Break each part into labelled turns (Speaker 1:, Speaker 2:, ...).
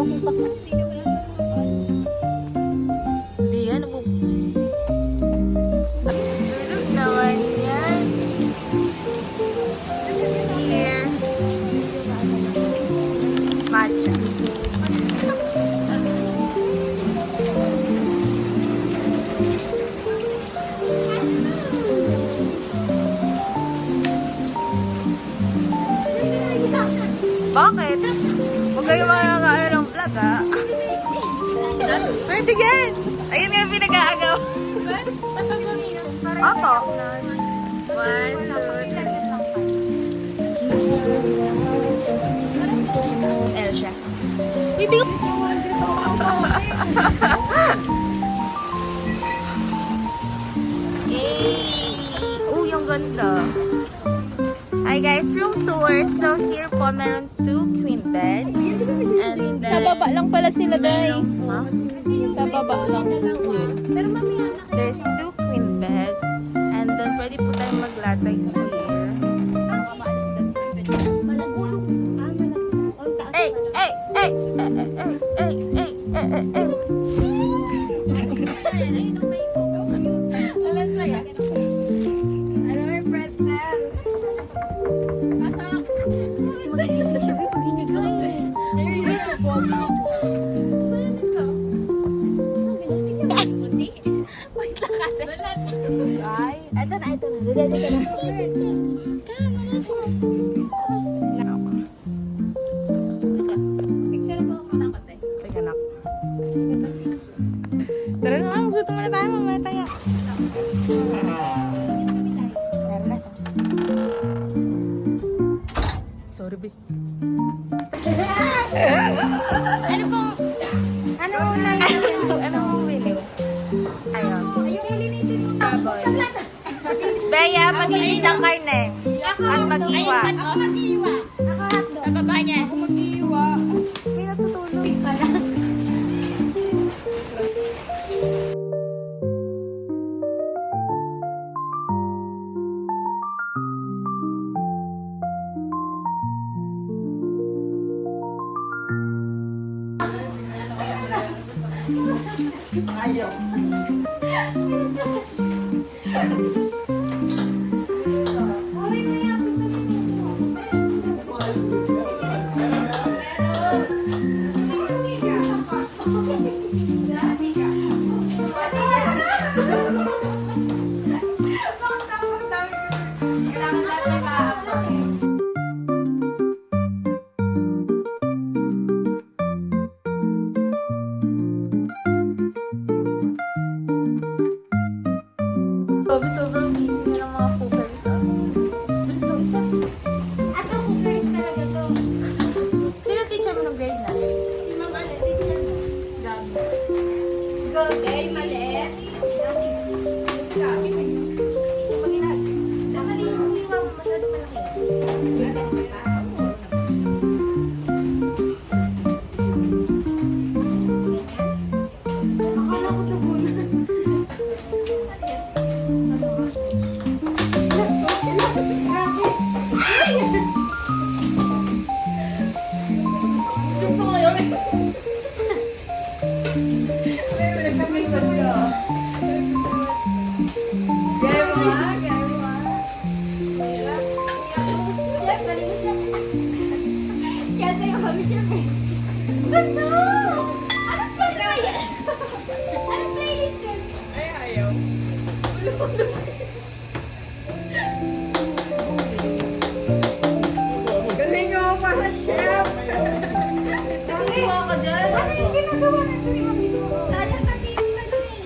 Speaker 1: Hindi yan. Tulog naman yan. Here. Matcha. Bakit? Huwag kayo makakakaano ng vlog, ha? Pwede yan! Ayun nga yung pinag-aagaw. Opo. 1, 2, 3. Elsia. Bibig! Oh, yung ganda. Hi guys, room tour. So here po, meron 2 queen beds. And then,
Speaker 2: Sa baba lang pala sila, Day.
Speaker 1: huh?
Speaker 2: Sa baba lang.
Speaker 1: There's 2 queen beds. And then, pwede po tayong maglatag here. Hey! Hey! Hey! Hey! Hey! Hey! Hey! Hey! Hey! Teka, nak. Tara na nga, magluto muna tayo, mamaya tayo. Sorry, be.
Speaker 2: Ano po?
Speaker 1: Ano mo na ano mo bili? Ayun. Baboy. Bea, mag-ilis ng karne. At mag-iwa.
Speaker 2: Ako mag-iwa. Ako hotdog. Sa baba niya. Ako mag-iwa.
Speaker 1: May natutulog pala. Sobrang busy na ng mga cookers. Bilis nung isa.
Speaker 2: Ato, cookers talaga to.
Speaker 1: Sino teacher mo ng grade na?
Speaker 2: Si Ma'am Ale, teacher mo. Go, gay, maliit. Galing mo para chef! Nakagawa ka dyan? Ano yung ginagawa natin yung mabito? Sayang kasi yung ano eh.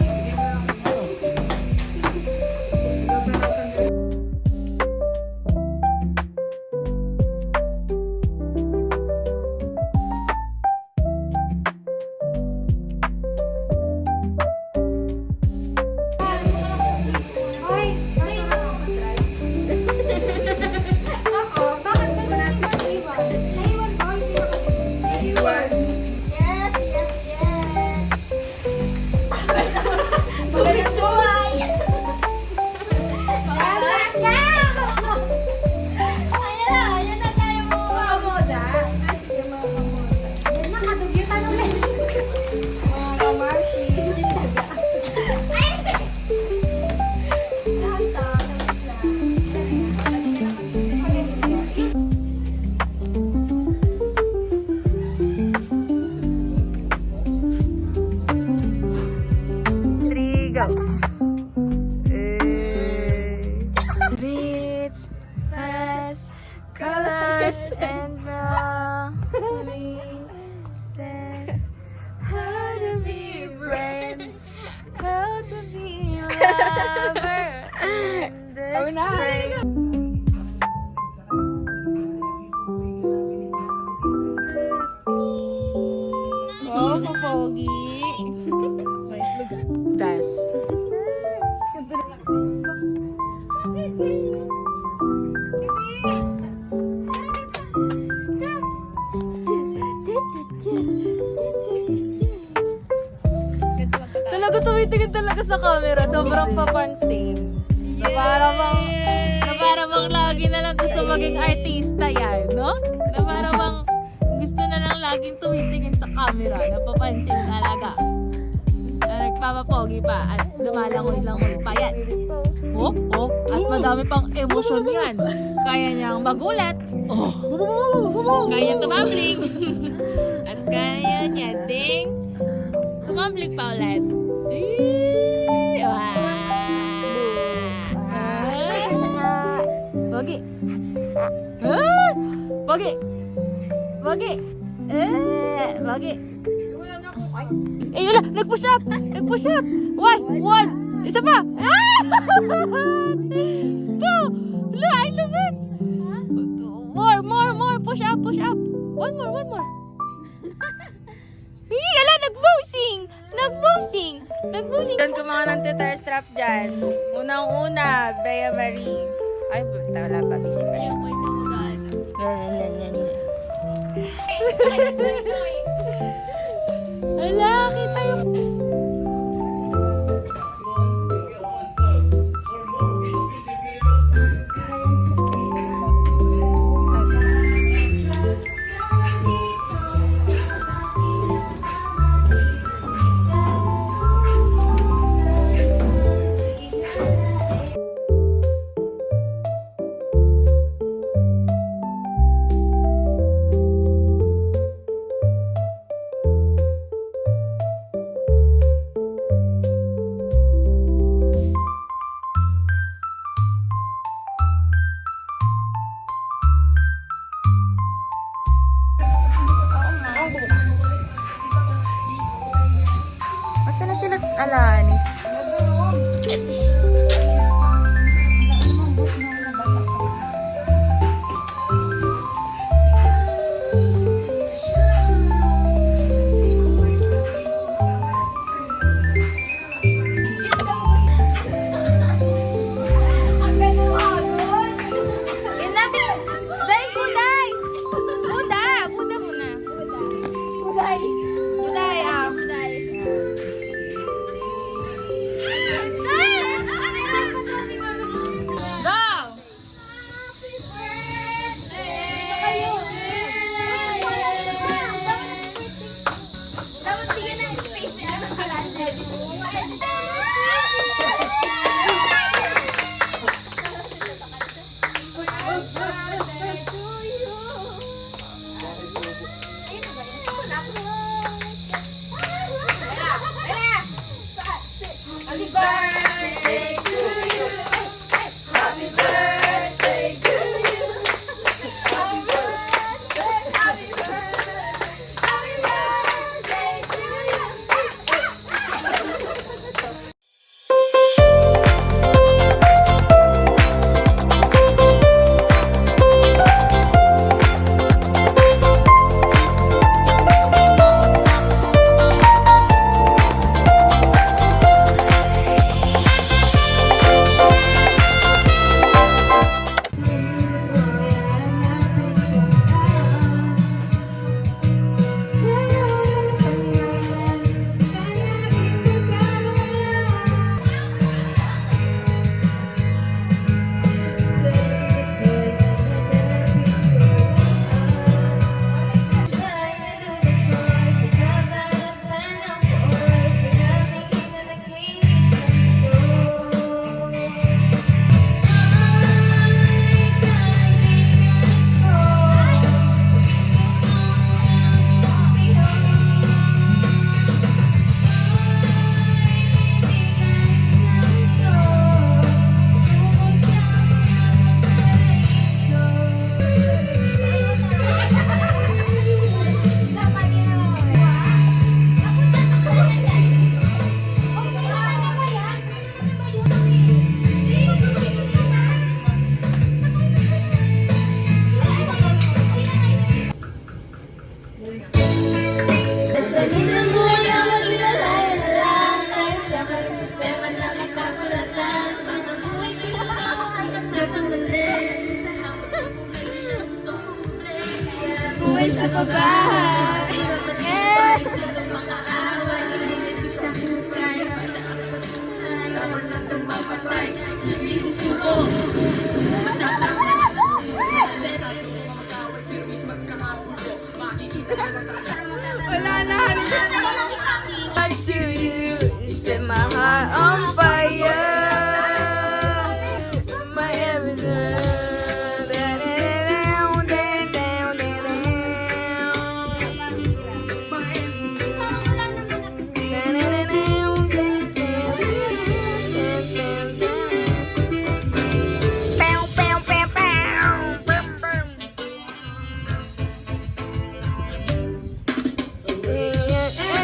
Speaker 1: lang. Beach, fast, colors and promises. How to be friends, how to be lover in this spring. Wow, papogi. Das. Talaga tumitingin talaga sa camera. Sobrang papansin. Na para bang lagi na lang gusto maging artista yan, no? Na para bang gusto na lang laging tumitingin sa camera. Napapansin talaga. Na nagpapapogi pa at lumalangoy-langoy pa yan. Oh, oh, at madami pang emosyon yan. Kaya niyang magulat. Oh, kaya niyang tumambling. At kaya niya ding tumambling pa ulit. Pogi. Pogi. Pogi. Pogi. Wala. Nag-push up. Nag-push up. One. Isa pa. Two. Wala, I love it. More. Push up. One more. Wala, nag-bossing. Doon ko mga ng tutor strap dyan. Unang-una, Bea Marie. Ay, wala pa, busy pa siya. Wala, kita yung... Asa na sila, Alanis? Buday, sa babae. Yes! Wala na. What you set my heart on fire. My everything.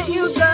Speaker 1: You go.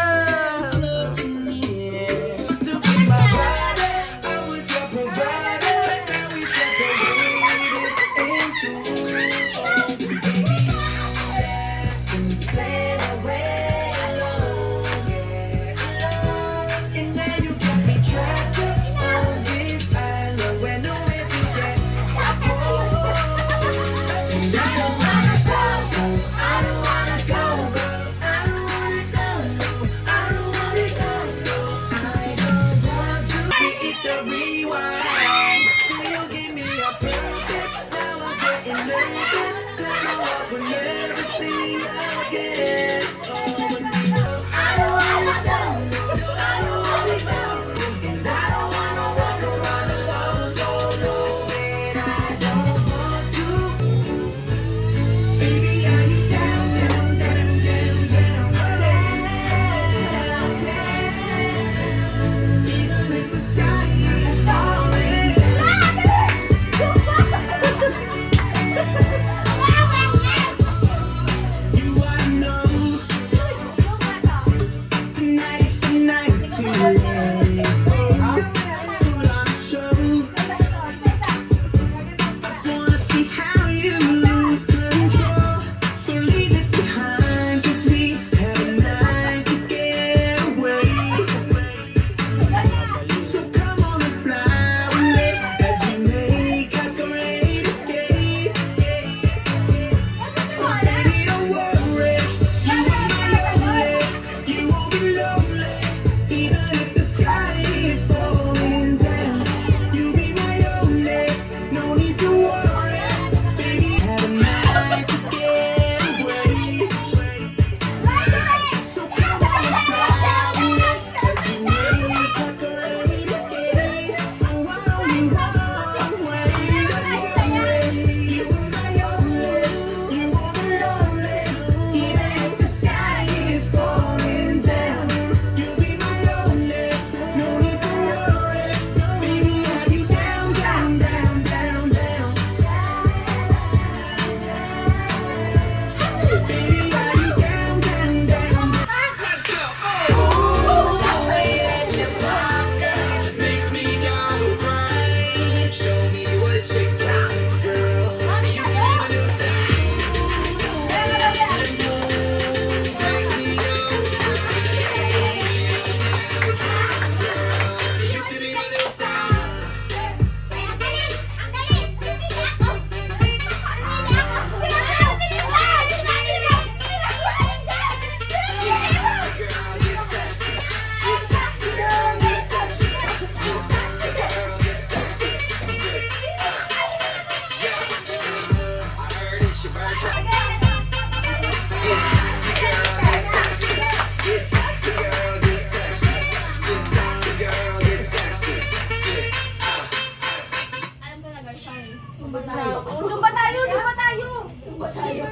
Speaker 2: Zumba tayo! Zumba tayo!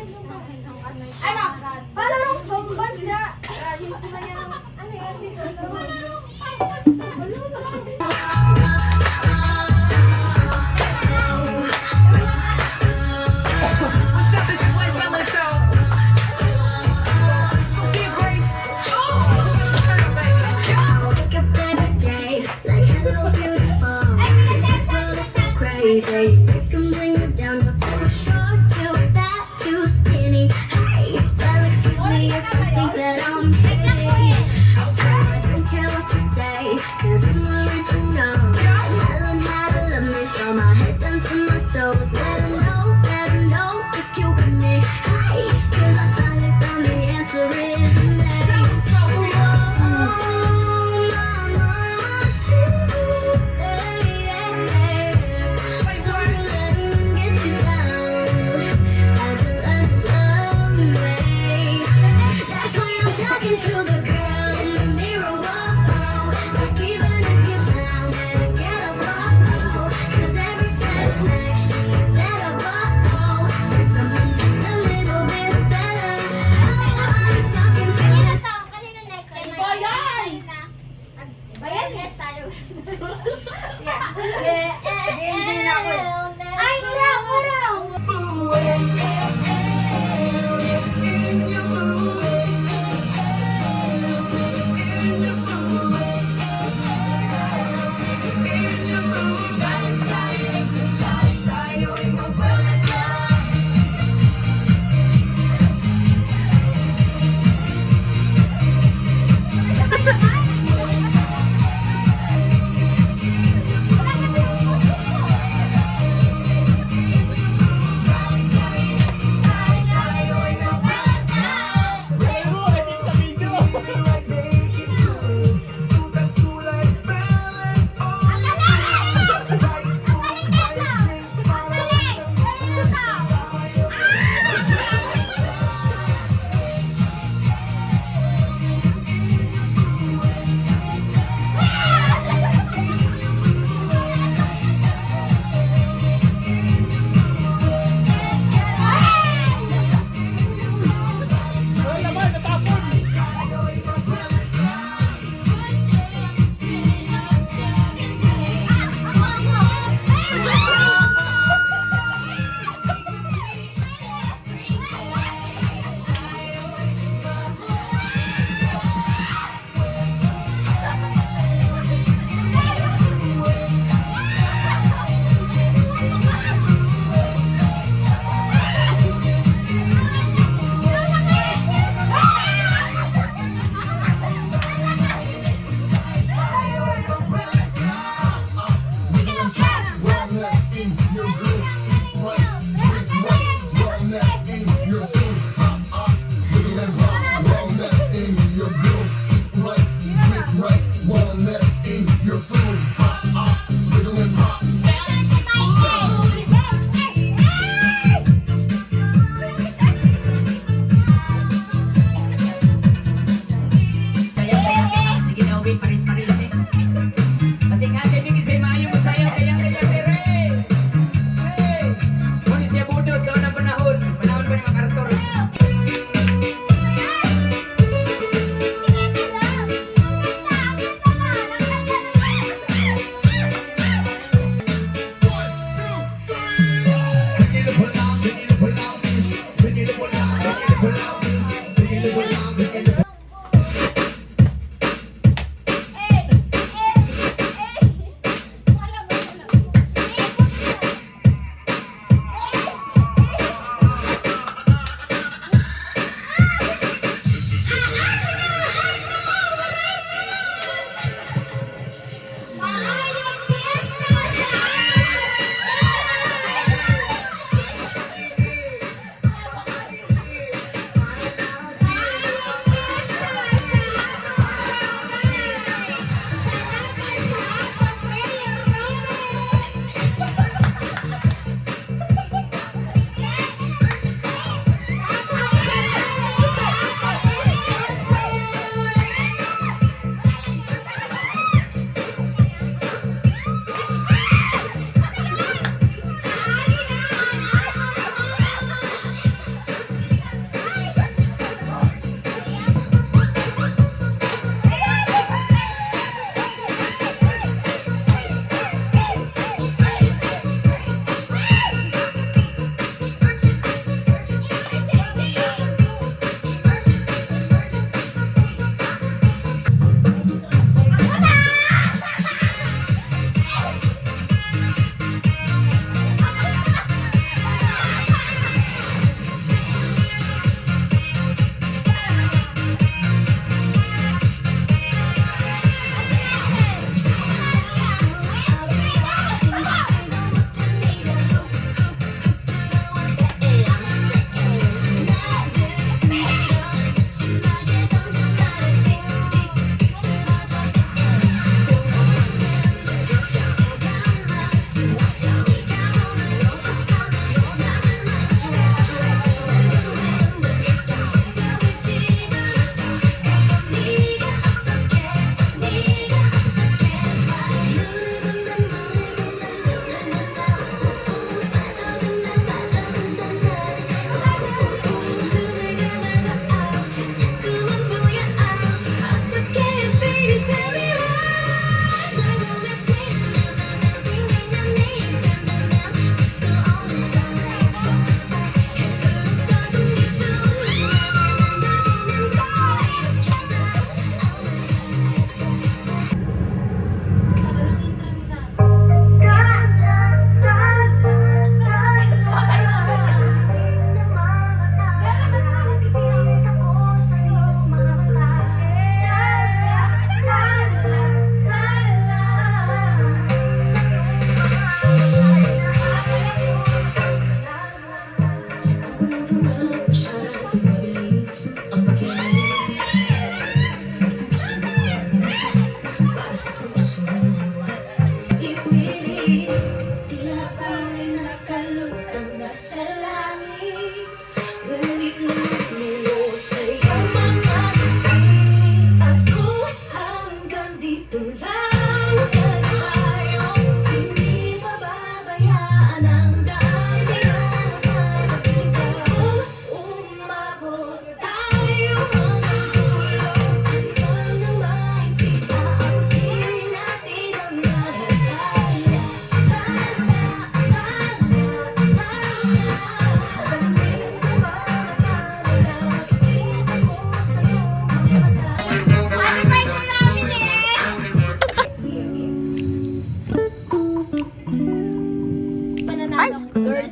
Speaker 2: Ano? Palarong pambansa! Yung sumayang... Ano yan?
Speaker 3: Crazy, it can bring you down, but too short, too fat, too skinny. Hey, well, excuse me if you think that I'm pretty. So I don't care
Speaker 2: Nag-enjoy na ako eh. Ay, parang!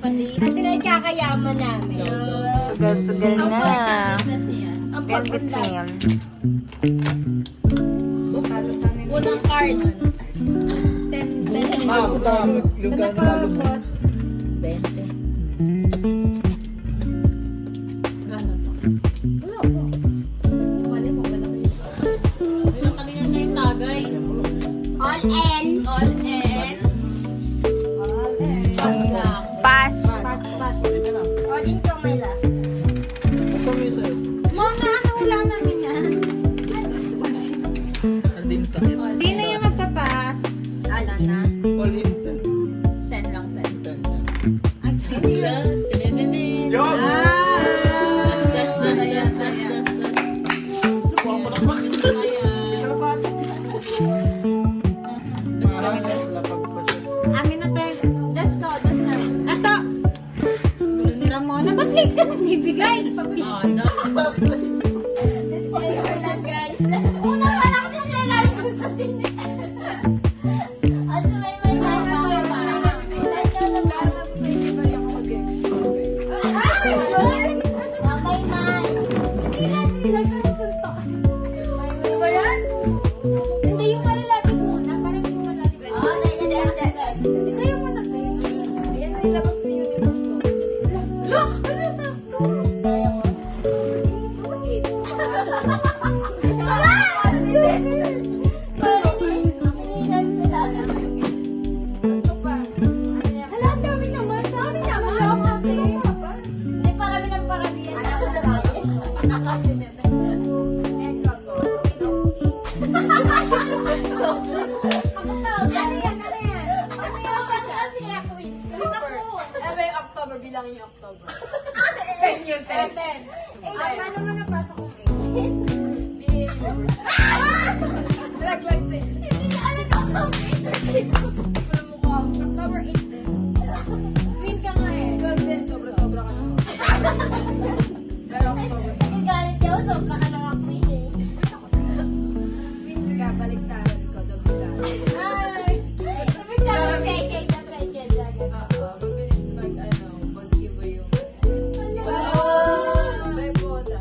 Speaker 2: At pinagkakayaman namin.
Speaker 1: Sugal-sugal na.
Speaker 2: Ang
Speaker 1: In between.
Speaker 4: Unang card. 10
Speaker 2: Tapos,
Speaker 4: Mali mo, malaki. Ayun, kanina na yung tagay.
Speaker 2: all in.
Speaker 4: All in. Pass lang.
Speaker 1: Pass.
Speaker 2: Pass. All in ka, Myla.
Speaker 4: Mona, wala namin yan. Sino yung magpapass? Wala na. 10 lang, 10. Ay, sige.
Speaker 2: Amin na tayo. Dos na. Ato!
Speaker 4: Gulo ni Ramona, ba't late ka nagbibigay?
Speaker 2: Disclaimer lang, guys. Una pa lang din siya lang sa din. At may ba yan? Hindi yung malalapit muna. Parang yung malalapit. Ito yung muna ba yun? Ayan na ilabas na yun. Look! Ano sa? Kaya mo. October, bilang yung October. 10 yun, 10. Paano mo napasok kong 8? Laglag din. Hindi ano ka October 8 din. Queen ka nga eh. 12 din, sobra-sobra ka naman. Pero October. Nagagalit ka, sobra ka lang ako eh. Queen ka, baliktaran ko, dobilan. Ay! Ibig sabihin, kay sa Rachel. Oo, mabilis mag-giveaway yung... May bola.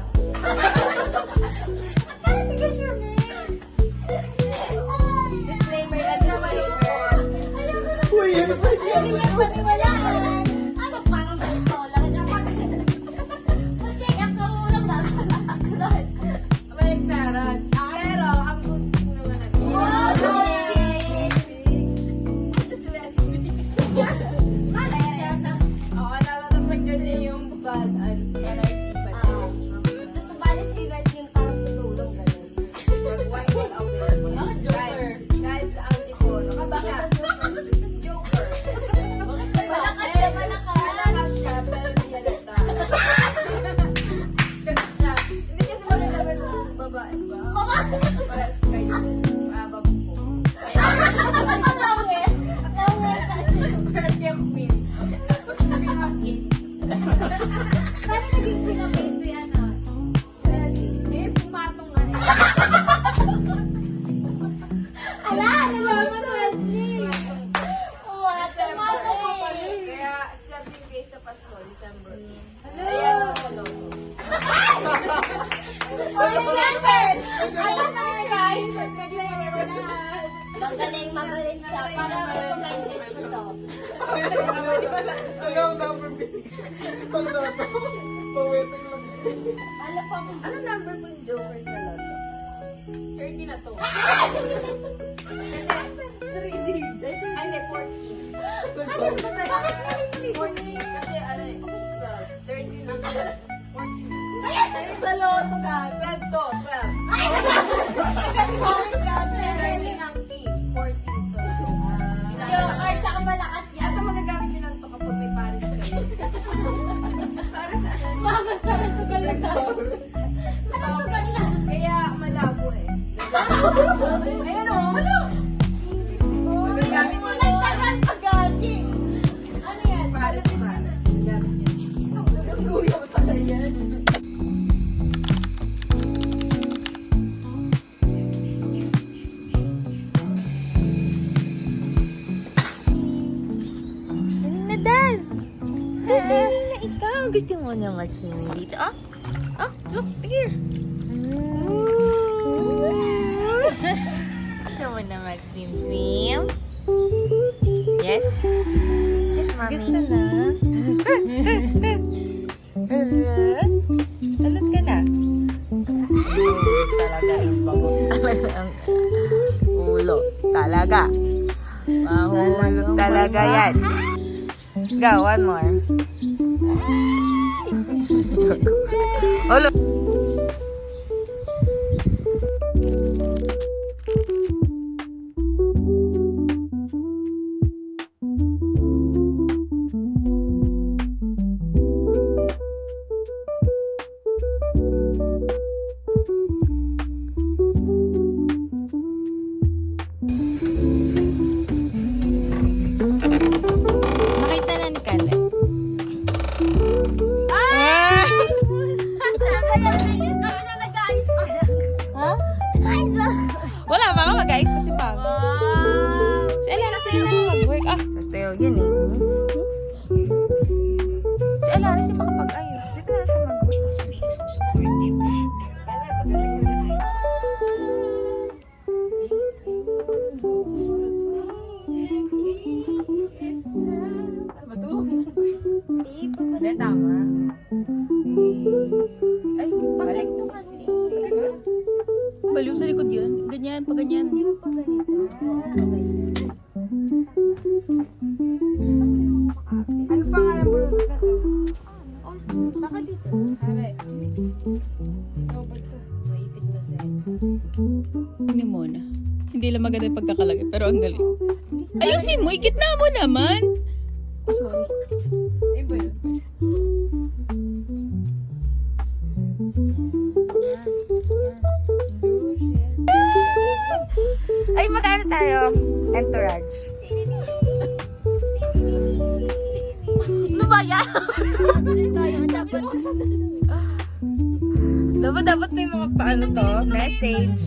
Speaker 2: Disclaimer lang, disclaimer. Uy, ano ba yan? Hindi niya paniwalaan. Ano, parang bola. Mag-check up ka muna bago mag-upload. Baliktaran. Pero, ang good thing naman natin. Oo, natatagyan niya yung bad energy. Tutubali si Wes yung parang tutulong ganun. Guys, ang ikono. Kasi nga, Joker. Malakas siya, malakas siya, pero hindi halata. Ganun siya. Hindi kasi malalaman ng babae ba? Pares kayo. Babae po. Pares kayo queen. Queen of kings. Paano naging queen of kings si ano? Eh, pumatong nga eh. Ala, nalaman na Wesley. Kaya 7 days sa Pasko, December. Ayan ang hello. Magaling siya. Para recommended ko to. Ano number po yung Joker sa loto? 30 na to. 3D. Ay, hindi, 14. Bakit 14? Kasi ano eh, 13 ang 14. Sa loto ka. 12 to, 12. Ay! 13 ang king, 14 to. Joker, tsaka malakas yan. Ito magagamit nyo lang to kapag may pares kayo. Bakit ka rin sugal na? Kaya malabo eh. Ayan o, malo! Magagamit mo lang tagal pag-gani. Ano yan? Pares. Gamit nyo. Kuya mo pala yan.
Speaker 1: gusto mo na mag-swimming dito? Look, here. Gusto mo na mag-swim? Yes? Yes, mommy.
Speaker 2: Gusto na.
Speaker 1: Talot ka na. Talaga yung bagot. Ang ulo. Talaga. Mahulog talaga yan. Go, one more. Ulo. Nakita na ni Kale. Ah! Ha? Wala ba ka mag-ayos pa si Pam? Si Alana sa'yo na mag-work. Basta yun eh. Si Alana si makapag-ayos. Dito na siya mag-work. Mas bilis, mas supportive. Hindi, tama. Ay, balik to kasi.
Speaker 4: Baliw sa likod yun. Ganyan, pa ganyan.
Speaker 1: Hindi mo pa ganito. Ano pangalan mo na to? Baka dito. Hare. Double to. Maipit mo sa'yo.
Speaker 4: Tingnan mo na. Hindi lang maganda yung pagkakalagay, pero ang galing. Ayusin mo, igitna mo naman. Oh, sorry.
Speaker 2: Ay ba yun?
Speaker 1: Ay, mag-ano tayo? Entourage. Ano ba yan? Dapat may mga paano to? Message.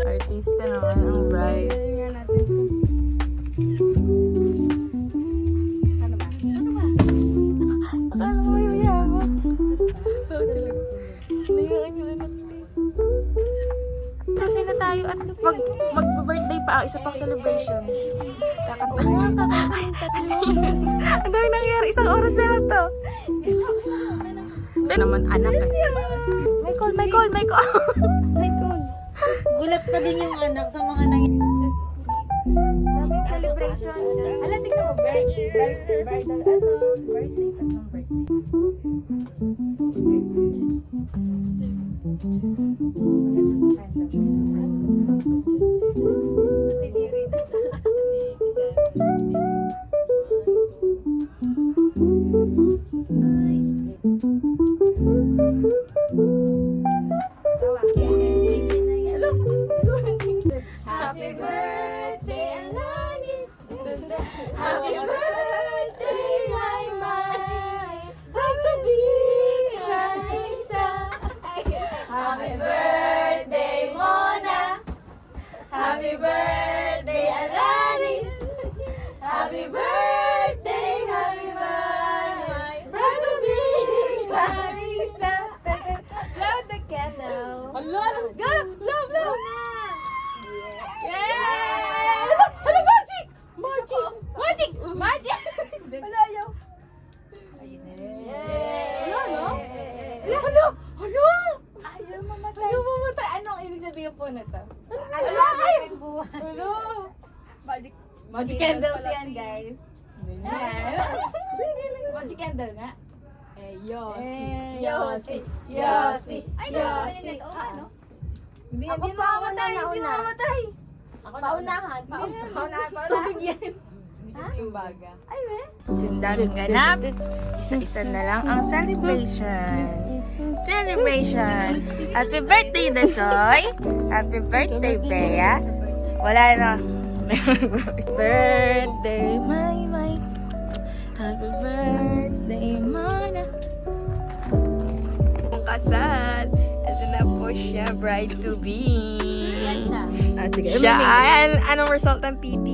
Speaker 1: Artista naman ang bride. Akala mo yung yaman. Nayaan yung anak ko. Kasi na tayo at mag-birthday pa ang isa pang celebration. Kakanta. Ang dami nangyari. Isang oras na lang to. Pero naman anak. May call.
Speaker 2: Gulat pa din yung anak sa mga nangyayari. Sabi yung celebration. Hala, tingnan mo, bridal, birthday, tatlong birthday. Happy birthday, Alanis! Happy birthday, my bride to be, Larissa! Happy birthday, Mona! Happy birthday, Alanis! Happy birthday, my bride to be, Larissa! Blow the candle!
Speaker 1: Hala, let's go!
Speaker 2: Love, love!
Speaker 1: Yay! Hala, magic! Magic!
Speaker 2: Wala yaw.
Speaker 1: Hala, no? Hala!
Speaker 2: Ayaw mamatay.
Speaker 1: Ayaw mamatay. Anong ibig sabihin po na to?
Speaker 2: Hala!
Speaker 1: Hala!
Speaker 2: Magic.
Speaker 1: Magic candles yan, guys. Ganyan. Magic candle nga.
Speaker 2: Yossi. Ay, nakakulinig. Oo nga, no?
Speaker 1: Hindi
Speaker 2: Ako
Speaker 1: yan
Speaker 2: pa,
Speaker 1: mamatay.
Speaker 2: una.
Speaker 1: Hindi mamatay.
Speaker 2: Paunahan.
Speaker 1: Tubig yan.
Speaker 2: Yung baga.
Speaker 1: Ay, we. Daming ganap. Isa-isa na lang ang celebration. Happy birthday, Dasoy. Happy birthday, Bea. Wala na. Birthday, my. Happy birthday, Mana. Ang kasal. Ito na po siya, bride to be.
Speaker 2: Yan siya.
Speaker 1: Sige. Siya, anong result ng PT?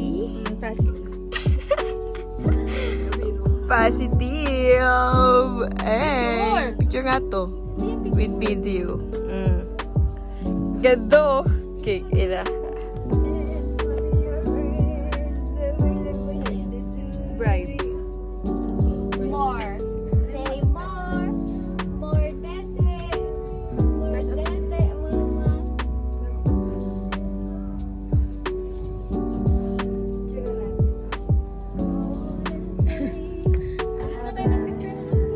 Speaker 2: positive. Eh, picture nga to. With video. Ganda. Okay, ina. Bright.
Speaker 3: More. Say more. More tete. More tete, mama.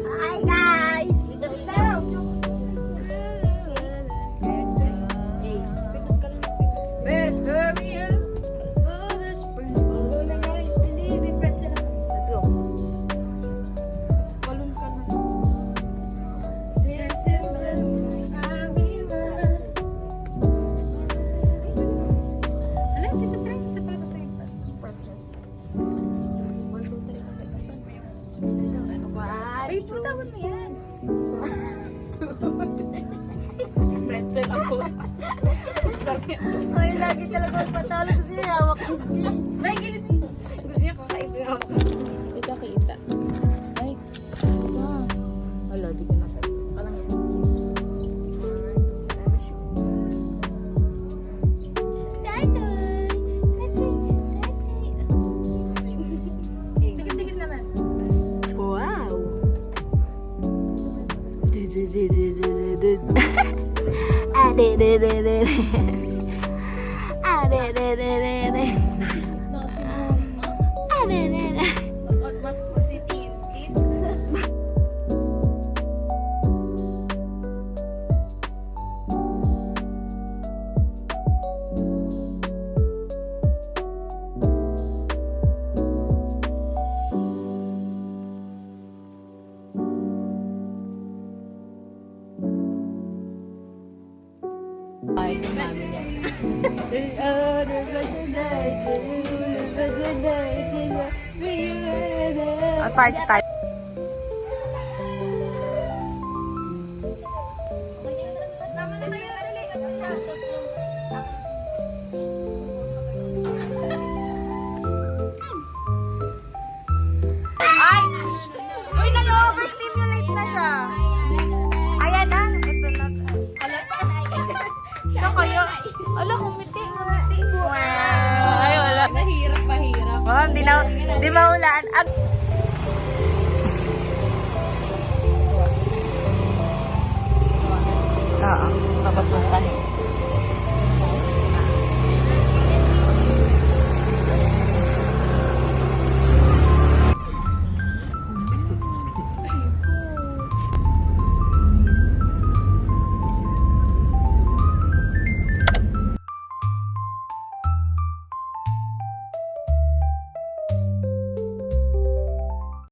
Speaker 3: Hi guys! Let's go.
Speaker 4: Pretzel ako.
Speaker 2: Ay, lagi talaga magpatalo. Gusto niya hawak ni G.
Speaker 4: Gusto niya kakaibig ako.
Speaker 1: Hindi ka kita. Ay. Wala, di ko na. Wow.
Speaker 3: Mas positive.
Speaker 4: Ay, yung mami niya.
Speaker 2: Party time. Ay! Uy, nag-overstimulate na siya. Ayan na. Ito na. Siya kaya. Ala, kumiti. Ay, wala.
Speaker 4: Mahirap.
Speaker 2: Di mahulaan.